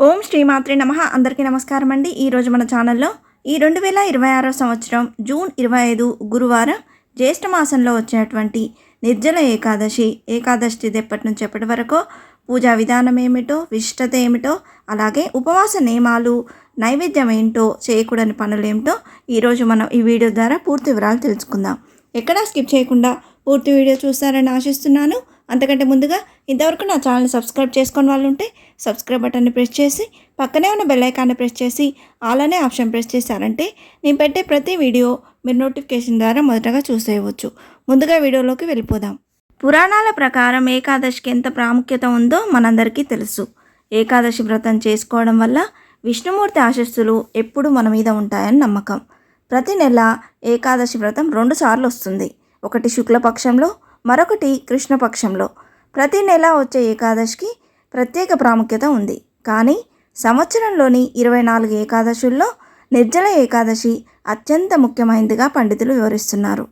ఓం శ్రీమాత్రే నమః. అందరికీ నమస్కారం అండి. ఈరోజు మన ఛానల్లో ఈ 2026 సంవత్సరం జూన్ 25 గురువారం జ్యేష్ఠ మాసంలో వచ్చినటువంటి నిర్జల ఏకాదశి తిథి ఎప్పటి నుంచి ఎప్పటి వరకు, పూజా విధానం ఏమిటో, విశిష్టత ఏమిటో, అలాగే ఉపవాస నియమాలు, నైవేద్యం ఏంటో, చేయకూడని పనులు ఏమిటో ఈరోజు మనం ఈ వీడియో ద్వారా పూర్తి వివరాలు తెలుసుకుందాం. ఎక్కడా స్కిప్ చేయకుండా పూర్తి వీడియో చూస్తారని ఆశిస్తున్నాను. అంతకంటే ముందుగా ఇంతవరకు నా ఛానల్ని సబ్స్క్రైబ్ చేసుకుని వాళ్ళు ఉంటే సబ్స్క్రైబ్ బటన్ని ప్రెస్ చేసి పక్కనే ఉన్న బెల్ ఐకాన్ని ప్రెస్ చేసి ఆల్ అనే ఆప్షన్ ప్రెస్ చేశారంటే నేను పెట్టే ప్రతి వీడియో మీరు నోటిఫికేషన్ ద్వారా మొదటగా చూసేయవచ్చు. ముందుగా వీడియోలోకి వెళ్ళిపోదాం. పురాణాల ప్రకారం ఏకాదశికి ఎంత ప్రాముఖ్యత ఉందో మనందరికీ తెలుసు. ఏకాదశి వ్రతం చేసుకోవడం వల్ల విష్ణుమూర్తి ఆశీస్సులు ఎప్పుడూ మన మీద ఉంటాయని నమ్మకం. ప్రతి నెల ఏకాదశి వ్రతం 2 సార్లు వస్తుంది. ఒకటి శుక్లపక్షంలో, మరొకటి కృష్ణపక్షంలో. ప్రతి నెల వచ్చే ఏకాదశికి ప్రత్యేక ప్రాముఖ్యత ఉంది. కానీ సంవత్సరంలోని 24 ఏకాదశుల్లో నిర్జల ఏకాదశి అత్యంత ముఖ్యమైనదిగా పండితులు వివరిస్తున్నారు.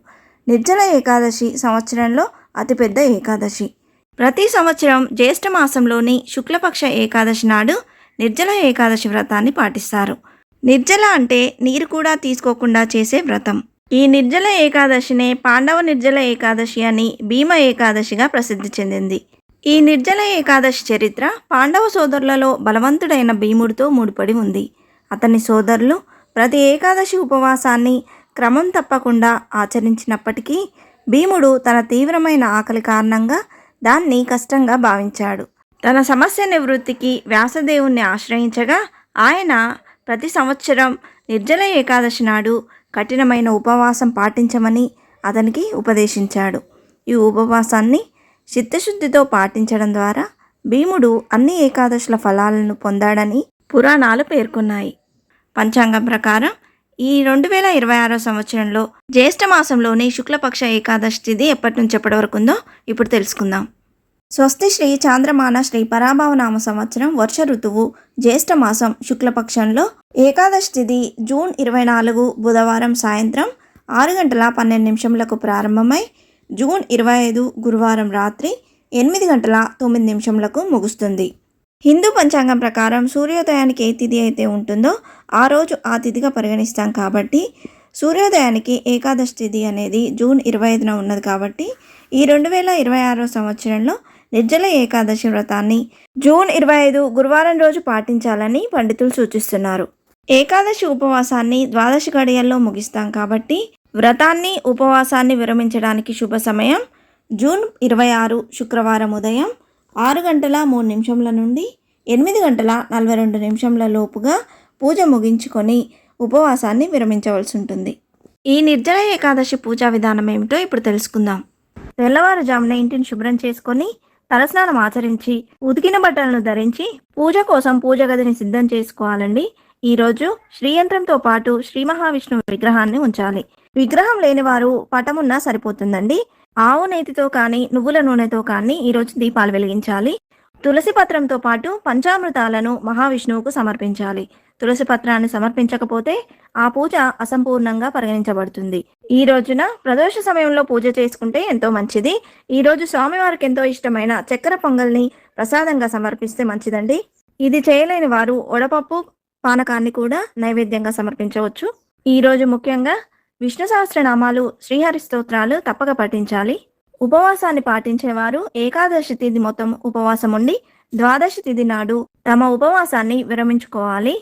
నిర్జల ఏకాదశి సంవత్సరంలో అతిపెద్ద ఏకాదశి. ప్రతి సంవత్సరం జ్యేష్ఠ మాసంలోని శుక్లపక్ష ఏకాదశి నాడు నిర్జల ఏకాదశి వ్రతాన్ని పాటిస్తారు. నిర్జల అంటే నీరు కూడా తీసుకోకుండా చేసే వ్రతం. ఈ నిర్జల ఏకాదశినే పాండవ నిర్జల ఏకాదశి అని భీమ ఏకాదశిగా ప్రసిద్ధి చెందింది. ఈ నిర్జల ఏకాదశి చరిత్ర పాండవ సోదరులలో బలవంతుడైన భీముడితో ముడిపడి ఉంది. అతని సోదరులు ప్రతి ఏకాదశి ఉపవాసాన్ని క్రమం తప్పకుండా ఆచరించినప్పటికీ భీముడు తన తీవ్రమైన ఆకలి కారణంగా దాన్ని కష్టంగా భావించాడు. తన సమస్య నివృత్తికి వ్యాసదేవుణ్ణి ఆశ్రయించగా ఆయన ప్రతి సంవత్సరం నిర్జల ఏకాదశి నాడు కఠినమైన ఉపవాసం పాటించమని అతనికి ఉపదేశించాడు. ఈ ఉపవాసాన్ని చిత్తశుద్ధితో పాటించడం ద్వారా భీముడు అన్ని ఏకాదశుల ఫలాలను పొందాడని పురాణాలు పేర్కొన్నాయి. పంచాంగం ప్రకారం ఈ 2026 సంవత్సరంలో జ్యేష్ఠ మాసంలోని శుక్లపక్ష ఏకాదశి తిథి ఎప్పటి నుంచి ఎప్పటి వరకు ఉందో ఇప్పుడు తెలుసుకుందాం. స్వస్తి శ్రీ చాంద్రమాన శ్రీ పరాభవనామ సంవత్సరం వర్ష ఋతువు జ్యేష్ఠ మాసం శుక్లపక్షంలో ఏకాదశి తిథి జూన్ 24 బుధవారం సాయంత్రం 6:12 ప్రారంభమై జూన్ 25 గురువారం రాత్రి 8:09 ముగుస్తుంది. హిందూ పంచాంగం ప్రకారం సూర్యోదయానికి ఏ తిథి అయితే ఉంటుందో ఆ రోజు ఆ తిథిగా పరిగణిస్తాం. కాబట్టి సూర్యోదయానికి ఏకాదశి తిథి అనేది జూన్ 25న ఉన్నది. కాబట్టి ఈ 2026 సంవత్సరంలో నిర్జల ఏకాదశి వ్రతాన్ని జూన్ 25 గురువారం రోజు పాటించాలని పండితులు సూచిస్తున్నారు. ఏకాదశి ఉపవాసాన్ని ద్వాదశి గడియల్లో ముగిస్తాం. కాబట్టి వ్రతాన్ని ఉపవాసాన్ని విరమించడానికి శుభ సమయం జూన్ 26 శుక్రవారం ఉదయం 6:03 నుండి 8:42 లోపుగా పూజ ముగించుకొని ఉపవాసాన్ని విరమించవలసి ఉంటుంది. ఈ నిర్జల ఏకాదశి పూజా విధానం ఏమిటో ఇప్పుడు తెలుసుకుందాం. తెల్లవారుజామున ఇంటిని శుభ్రం చేసుకొని తలస్నానం ఆచరించి ఉతికిన బట్టలను ధరించి పూజ కోసం పూజ గదిని సిద్ధం చేసుకోవాలండి. ఈరోజు శ్రీయంత్రంతో పాటు శ్రీ మహావిష్ణువు విగ్రహాన్ని ఉంచాలి. విగ్రహం లేని వారు పటమున్నా సరిపోతుందండి. ఆవు నేతితో కానీ నువ్వుల నూనెతో కానీ ఈరోజు దీపాలు వెలిగించాలి. తులసి పత్రంతో పాటు పంచామృతాలను మహావిష్ణువుకు సమర్పించాలి. తులసి పత్రాన్ని సమర్పించకపోతే ఆ పూజ అసంపూర్ణంగా పరిగణించబడుతుంది. ఈ రోజున ప్రదోష సమయంలో పూజ చేసుకుంటే ఎంతో మంచిది. ఈ రోజు స్వామివారికి ఎంతో ఇష్టమైన చక్కెర పొంగల్ని ప్రసాదంగా సమర్పిస్తే మంచిదండి. ఇది చేయలేని వారు వడపప్పు పానకాన్ని కూడా నైవేద్యంగా సమర్పించవచ్చు. ఈరోజు ముఖ్యంగా విష్ణు సహస్రనామాలు, శ్రీహరి స్తోత్రాలు తప్పక పఠించాలి. ఉపవాసాన్ని పాటించేవారు ఏకాదశి తిథి మొత్తం ఉపవాసం ఉండి ద్వాదశి తిథి నాడు తమ ఉపవాసాన్ని విరమించుకోవాలి.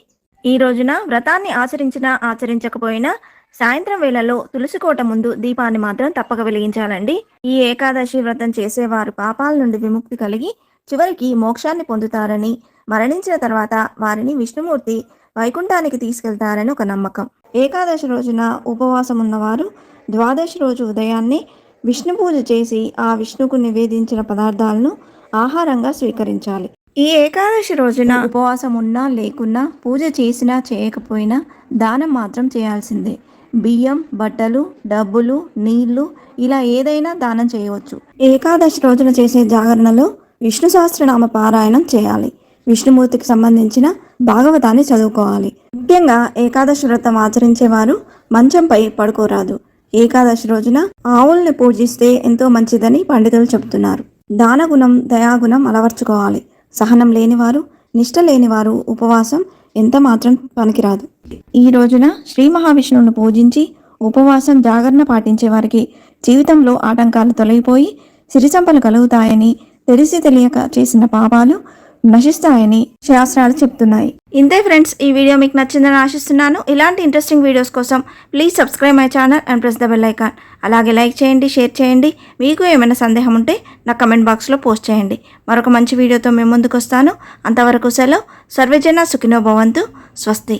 ఈ రోజున వ్రతాన్ని ఆచరించినా ఆచరించకపోయినా సాయంత్రం వేళలో తులసి కోట ముందు దీపాన్ని మాత్రం తప్పక వెలిగించాలండి. ఈ ఏకాదశి వ్రతం చేసేవారు పాపాల నుండి విముక్తి కలిగి చివరికి మోక్షాన్ని పొందుతారని, మరణించిన తర్వాత వారిని విష్ణుమూర్తి వైకుంఠానికి తీసుకెళ్తారని ఒక నమ్మకం. ఏకాదశి రోజున ఉపవాసం ఉన్నవారు ద్వాదశి రోజు ఉదయాన్నే విష్ణు పూజ చేసి ఆ విష్ణుకు నివేదించిన పదార్థాలను ఆహారంగా స్వీకరించాలి. ఈ ఏకాదశి రోజున ఉపవాసం ఉన్నా లేకున్నా, పూజ చేసినా చేయకపోయినా దానం మాత్రం చేయాల్సిందే. బియ్యం, బట్టలు, డబ్బులు, నీళ్లు ఇలా ఏదైనా దానం చేయవచ్చు. ఏకాదశి రోజున చేసే జాగరణలో విష్ణు సహస్రనామ పారాయణం చేయాలి. విష్ణుమూర్తికి సంబంధించిన భాగవతాన్ని చదువుకోవాలి. ముఖ్యంగా ఏకాదశి వ్రతం ఆచరించేవారు మంచంపై పడుకోరాదు. ఏకాదశి రోజున ఆవుల్ని పూజిస్తే ఎంతో మంచిదని పండితులు చెబుతున్నారు. దానగుణం, దయాగుణం అలవర్చుకోవాలి. సహనం లేనివారు నిష్ట లేని వారు ఉపవాసం ఎంత మాత్రం పనికిరాదు. ఈ రోజున శ్రీ మహావిష్ణువును పూజించి ఉపవాసం జాగరణ పాటించే వారికి జీవితంలో ఆటంకాలు తొలగిపోయి సిరి సంపదలు కలుగుతాయని, తెలిసి తెలియక చేసిన పాపాలు నశిస్తాయని శాస్త్రాలు చెప్తున్నాయి. ఇంతే ఫ్రెండ్స్, ఈ వీడియో మీకు నచ్చిందని ఆశిస్తున్నాను. ఇలాంటి ఇంట్రెస్టింగ్ వీడియోస్ కోసం please subscribe my channel and press the bell icon. అలాగే లైక్ చేయండి, షేర్ చేయండి. మీకు ఏమైనా సందేహం ఉంటే నా కమెంట్ బాక్స్లో పోస్ట్ చేయండి. మరొక మంచి వీడియోతో మేము ముందుకు వస్తాను. అంతవరకు సెలవు. సర్వేజన సుఖినో భవంతు. స్వస్తి.